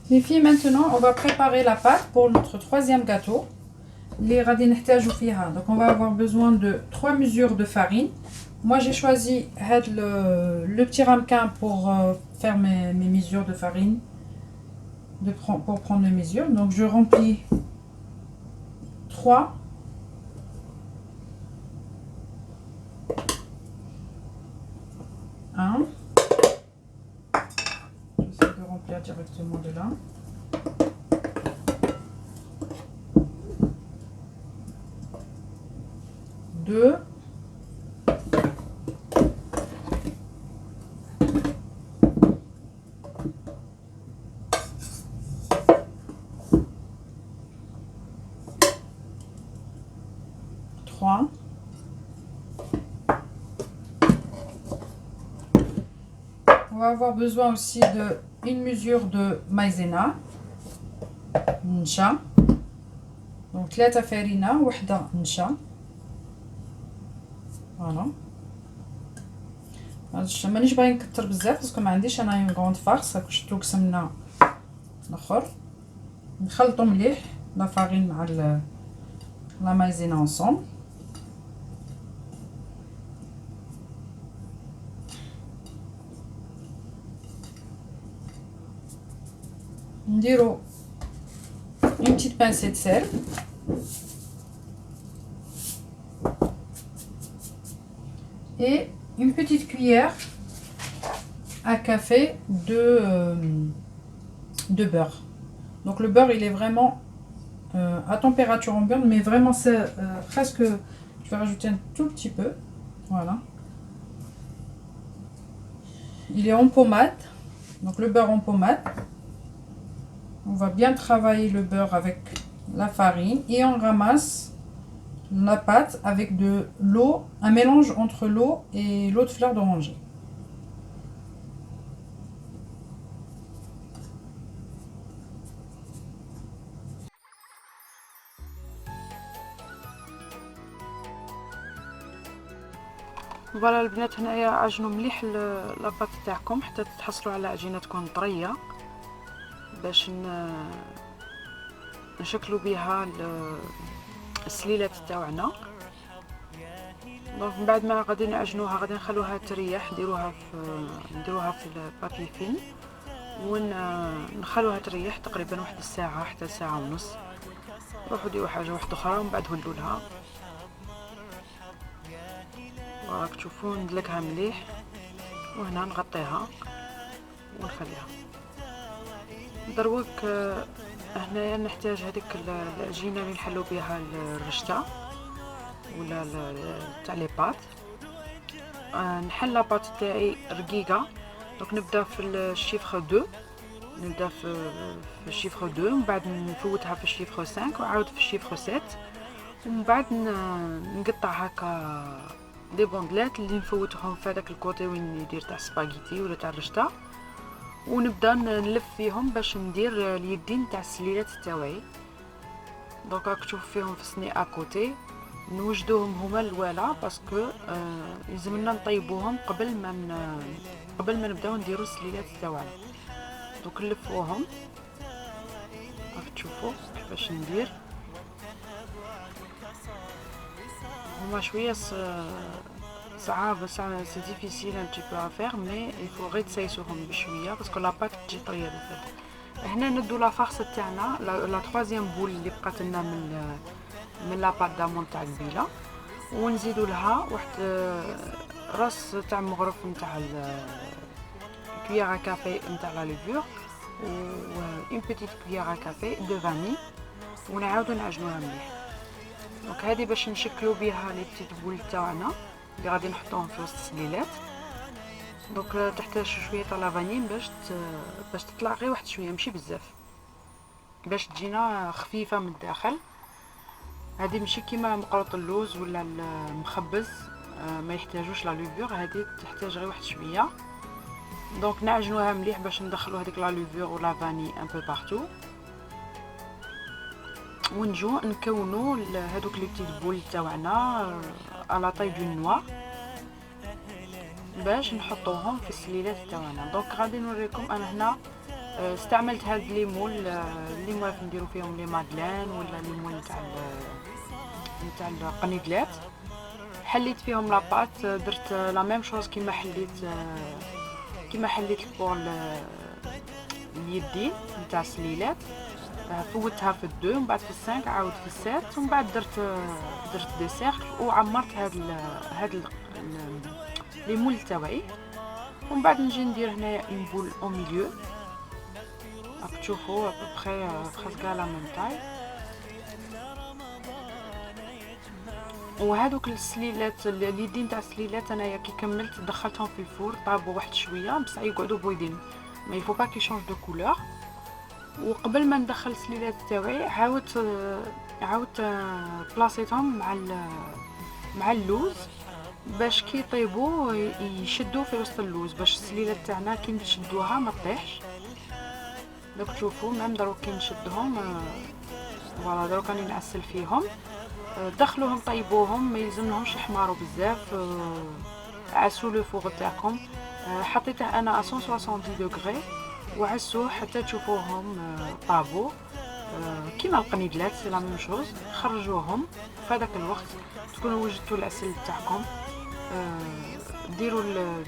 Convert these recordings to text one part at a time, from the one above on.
Les filles, maintenant, on va préparer la pâte pour notre troisième gâteau. Les radis نحتاجو فيها. Donc, on va avoir besoin de 3 mesures de farine. Moi, j'ai choisi le petit ramequin pour faire mes mesures de farine, pour prendre mes mesures. Donc, je remplis 3. J'essaie de remplir directement de là. 2. 3. On va avoir besoin aussi de une mesure de maïzena, نشا. Donc 3 farina, وحدة نشا. فوالا. مانيش باغي نكتر بزاف باسكو ما عنديش انا اون غروند فارس. هاك شفتو قسمنا الاخر. نخلطو مليح لا فارين مع لا مايزينا انصومبل. نديرو une petite pincée de sel et une petite cuillère à café de beurre. Donc le beurre il est vraiment à température ambiante, mais vraiment c'est presque, je vais rajouter un tout petit peu, voilà. Il est en pommade, donc le beurre en pommade. On va bien travailler le beurre avec la farine et on ramasse la pâte avec de l'eau, un mélange entre l'eau et l'eau de fleur d'oranger. فوالا البنات، هنايا عجنوا مليح لاباط تاعكم حتى تحصلوا على عجينه تكون طريه باش نشكلوا بها السليلات تاعنا. دونك من بعد ما غادي نعجنوها غادي نخلوها تريح، نديروها في البابي فين ونخلوها تريح تقريبا واحد الساعه حتى ساعه ونص. روحوا ديروا حاجه واحده اخرى ومن بعد هدوا لها. وراك تشوفوا ندلكها مليح وهنا نغطيها ونخليها. دروك هنايا نحتاج هذيك العجينه اللي نحلو بها الرشته ولا تاع لي بات. نحل لاباط تاعي رقيقه. دونك نبدا في الشيفر 2، نبدا في الشيفر 2 ومن بعد نفوتها في الشيفر 5 وعاود في الشيفر 7 ومن بعد نقطع هكا دي بوندلات اللي نفوتهم في هذاك الكوتي وين ندير تاع سباغيتي ولا تاع الرشته، ونبدا نلف فيهم باش ندير اليدين تاع السليلات تاعي. دونك راك تشوف فيهم في الصني اكوتي نوجدوهم هما الوالا باسكو لازمنا نطيبوهم قبل ما نبداو نديرو السليلات تاعنا. دونك نلفوهم راك تشوفوا كيفاش ندير. هما شويه صعاب، سي ديفيسيل ان تي بو افير، مي يفو غير تسايسوهم بشويه باسكو لاباط تجي طريه بزاف. هنا ندو لا فارس تاعنا، لا تروازيام بول اللي بقات لنا من لاباط دامون تاع البيله، ونزيدو لها واحد راس تاع مغرف نتاع كويير كافي نتاع لا ليفور و اون بيتيت كويير كافي دو فاني، ونعاودو نعجنوها مليح. دونك هذه باش نشكلو بها لي بتيت بول تاعنا اللي غادي نحطوهم في وسط السليلات. دونك تحتاج شويه تاع لافانين باش تطلع غير واحد شويه ماشي بزاف، باش تجينا خفيفه من الداخل. هذه ماشي كيما مقروط اللوز ولا المخبز، ما يحتاجوش لا ليفور، هذه تحتاج غير واحد شويه. دونك نعجنوها مليح باش ندخلو هذيك لا ليفور ولا فاني ان بو بارتو، ونجو نكونو هذوك لي بتيت بول تاعنا على طاي دو نوا باش نحطوهم في السليلات تاعنا. دونك غادي نوريكم انا هنا استعملت هاد لي مول اللي موالف نديرو فيهم لي مادلان ولا لي مول نتاع القنيدلات. حليت فيهم لاباط، درت لا ميم شوز كيما حليت بور اليدين نتاع السليلات. فوتها في الدو، ومن بعد في السانك، عاود في السات، ومن بعد درت دي سيركل وعمرت هاد لي مول تاوعي. ومن بعد نجي ندير هنايا اون بول او ميليو، راك تشوفوا ابخي بريسك لا ميم تاي. وهذوك السليلات اليدين تاع السليلات انايا كي كملت دخلتهم في الفور، طابوا واحد شويه بصح يقعدوا بويدين، ما يفو با كي شونج دو كولور. وقبل ما ندخل السليلات تاوعي عاودت بلاصيتهم مع اللوز باش كي يطيبوا يشدوا في وسط اللوز، باش السليلات تاعنا كي نشدوها ما تطيحش. دوك تشوفوا ميم دروك كي نشدهم فوالا دروك راني نعسل فيهم. دخلوهم طيبوهم، ما يلزملهمش يحمروا بزاف. عسوا لو فوغ تاعكم، حطيته انا 170 دوغري، وعسوه حتى تشوفوهم طابو كيما القنيدلات. سي لا ميم شوز. خرجوهم في هذاك الوقت تكونوا وجدتوا العسل تاعكم. ديروا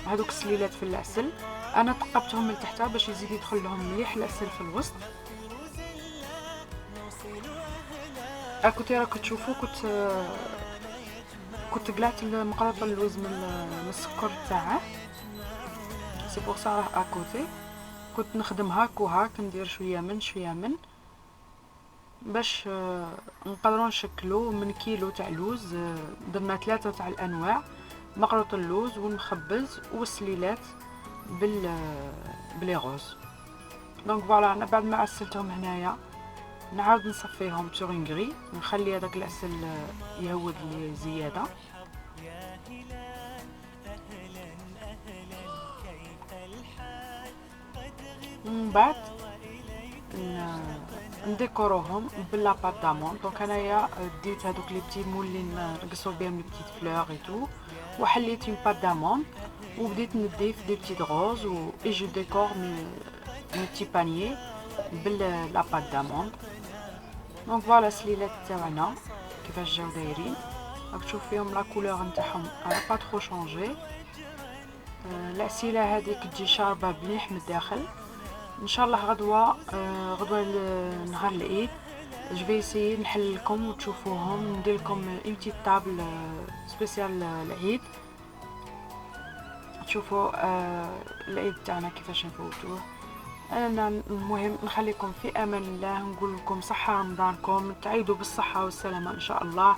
هذوك السليلات في العسل. انا ثقبتهم من تحت باش يزيد يدخل لهم مليح العسل في الوسط. اكوتي راكم تشوفوا كنت قلعت مقرطه اللوز من السكر تاعه. سي بور سا راه اكوتي كنت نخدم هاك وهاك، ندير شويه من باش نقدروا نشكلوا من كيلو تاع لوز. درنا 3 تاع الانواع، مقروط اللوز والمخبز والسليلات بلي غوز. دونك فوالا انا بعد ما عسلتهم هنايا نعاود نصفيهم سور اون غري، نخلي هذاك العسل يهود لي زياده. ومن بعد نديكوروهم بلا بات دامون. دونك انايا ديت هذوك لي بتي مول اللي نقصوا بهم لي بتيت فلور اي تو، وحليت اون بات دامون وبديت نديف دي بتي غوز و اي جو ديكور مي بتي بانيي بلا بات دامون. دونك فوالا السليلات تاعنا كيفاش جاو دايرين، راك تشوف فيهم لا كولور نتاعهم با ترو شونجي. العسيله هذيك تجي شاربه مليح من الداخل. ان شاء الله غدوه نهار العيد جو في سي نحل لكم وتشوفوهم، ندير لكم اون بتيت طابل سبيسيال العيد، تشوفوا العيد تاعنا كيفاش نفوتوه. انا المهم نخليكم في امان الله، نقول لكم صحه رمضانكم، تعيدوا بالصحه والسلامه ان شاء الله،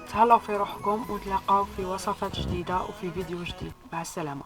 تهلاو في روحكم، ونتلاقاو في وصفات جديده وفي فيديو جديد. مع السلامه.